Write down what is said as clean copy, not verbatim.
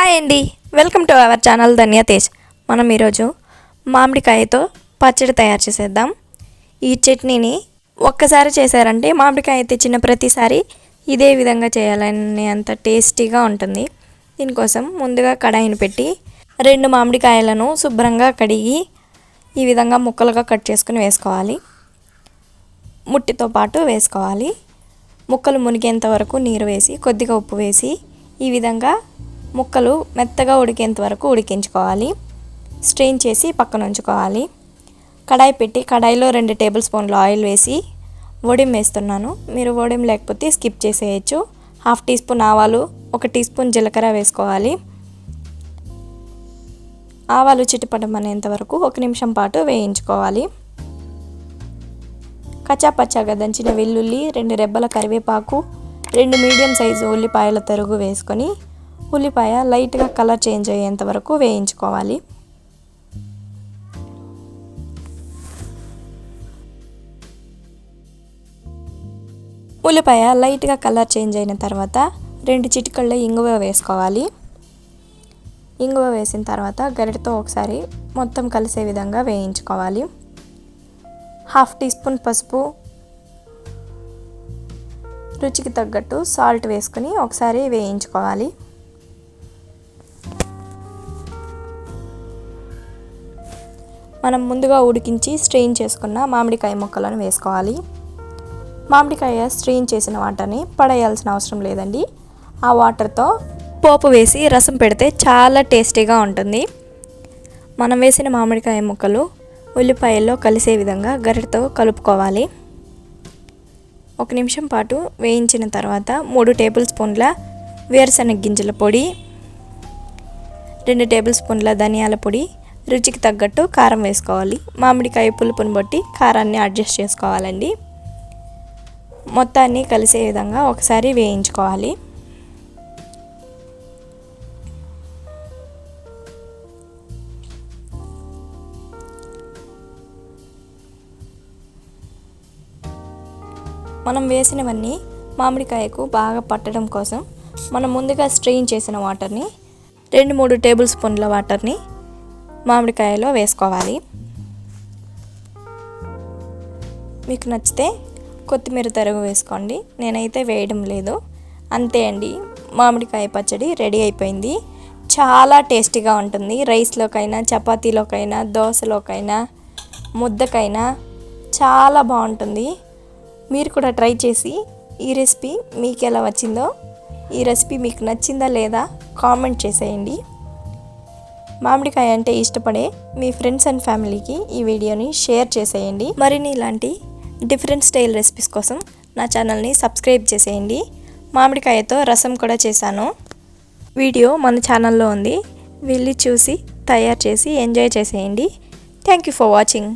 Hi అండి, welcome to our channel ధన్య తేజ్. మనం ఈరోజు మామిడికాయతో పచ్చడి తయారు చేసేద్దాం. ఈ చట్నీని ఒక్కసారి చేశారంటే మామిడికాయ తెచ్చిన ప్రతిసారి ఇదే విధంగా చేయాలని అంత టేస్టీగా ఉంటుంది. దీనికోసం ముందుగా కడాయిని పెట్టి 2 మామిడికాయలను శుభ్రంగా కడిగి ఈ విధంగా ముక్కలుగా కట్ చేసుకుని వేసుకోవాలి. ముట్టితో పాటు వేసుకోవాలి. ముక్కలు మునిగేంత వరకు నీరు వేసి కొద్దిగా ఉప్పు వేసి ఈ విధంగా ముక్కలు మెత్తగా ఉడికేంత వరకు ఉడికించుకోవాలి. స్ట్రెయిన్ చేసి పక్కన ఉంచుకోవాలి. కడాయి పెట్టి కడాయిలో 2 టేబుల్ స్పూన్ల ఆయిల్ వేసి వడిం వేస్తున్నాను. మీరు వడిం లేకపోతే స్కిప్ చేసేయచ్చు. 1/2 టీ స్పూన్ ఆవాలు, 1 టీ స్పూన్ జీలకర్ర వేసుకోవాలి. ఆవాలు చిటపటమనేంత వరకు 1 నిమిషం పాటు వేయించుకోవాలి. కచ్చాపచ్చాగా దంచిన వెల్లుల్లి, 2 రెబ్బల కరివేపాకు, 2 మీడియం సైజు ఉల్లిపాయల తరుగు వేసుకొని ఉల్లిపాయ లైట్గా కలర్ చేంజ్ అయ్యేంత వరకు వేయించుకోవాలి. ఉల్లిపాయ లైట్గా కలర్ చేంజ్ అయిన తర్వాత 2 చిటికళ్ళ ఇంగువ వేసుకోవాలి. ఇంగువ వేసిన తర్వాత గరిటెతో ఒకసారి మొత్తం కలిసే విధంగా వేయించుకోవాలి. 1/2 టీ స్పూన్ పసుపు, రుచికి తగ్గట్టు సాల్ట్ వేసుకొని ఒకసారి వేయించుకోవాలి. మనం ముందుగా ఉడికించి స్ట్రెయిన్ చేసుకున్న మామిడికాయ ముక్కలను వేసుకోవాలి. మామిడికాయ స్ట్రెయిన్ చేసిన వాటర్ని పడేయాల్సిన అవసరం లేదండి. ఆ వాటర్తో పోపు వేసి రసం పెడితే చాలా టేస్టీగా ఉంటుంది. మనం వేసిన మామిడికాయ ముక్కలు ఉల్లిపాయల్లో కలిసే విధంగా గరిటెతో కలుపుకోవాలి. 1 నిమిషం పాటు వేయించిన తర్వాత 3 టేబుల్ స్పూన్ల వేరుశనగ గింజల పొడి, 2 టేబుల్ స్పూన్ల ధనియాల పొడి, రుచికి తగ్గట్టు కారం వేసుకోవాలి. మామిడికాయ పులుపుని బట్టి కారాన్ని అడ్జస్ట్ చేసుకోవాలండి. మొత్తాన్ని కలిసే విధంగా ఒకసారి వేయించుకోవాలి. మనం వేసినవన్నీ మామిడికాయకు బాగా పట్టడం కోసం మనం ముందుగా స్ట్రెయిన్ చేసిన వాటర్ని 2-3 టేబుల్ స్పూన్ల వాటర్ని మామిడికాయలో వేసుకోవాలి. మీకు నచ్చితే కొత్తిమీర తరుగు వేసుకోండి. నేనైతే వేయడం లేదు. అంతే అండి, మామిడికాయ పచ్చడి రెడీ అయిపోయింది. చాలా టేస్టీగా ఉంటుంది. రైస్లోకైనా, చపాతీలోకైనా, దోశలోకైనా, ముద్దకైనా చాలా బాగుంటుంది. మీరు కూడా ట్రై చేసి ఈ రెసిపీ మీకు ఎలా వచ్చిందో, ఈ రెసిపీ మీకు నచ్చిందా లేదా కామెంట్ చేసేయండి. మామిడికాయ అంటే ఇష్టపడే మీ ఫ్రెండ్స్ అండ్ ఫ్యామిలీకి ఈ వీడియోని షేర్ చేసేయండి. మరిన్ని ఇలాంటి డిఫరెంట్ స్టైల్ రెసిపీస్ కోసం నా ఛానల్ని సబ్స్క్రైబ్ చేసేయండి. మామిడికాయతో రసం కూడా చేశాను. వీడియో మన ఛానల్లో ఉంది. వెళ్ళి చూసి తయారు చేసి ఎంజాయ్ చేసేయండి. Thank you for watching.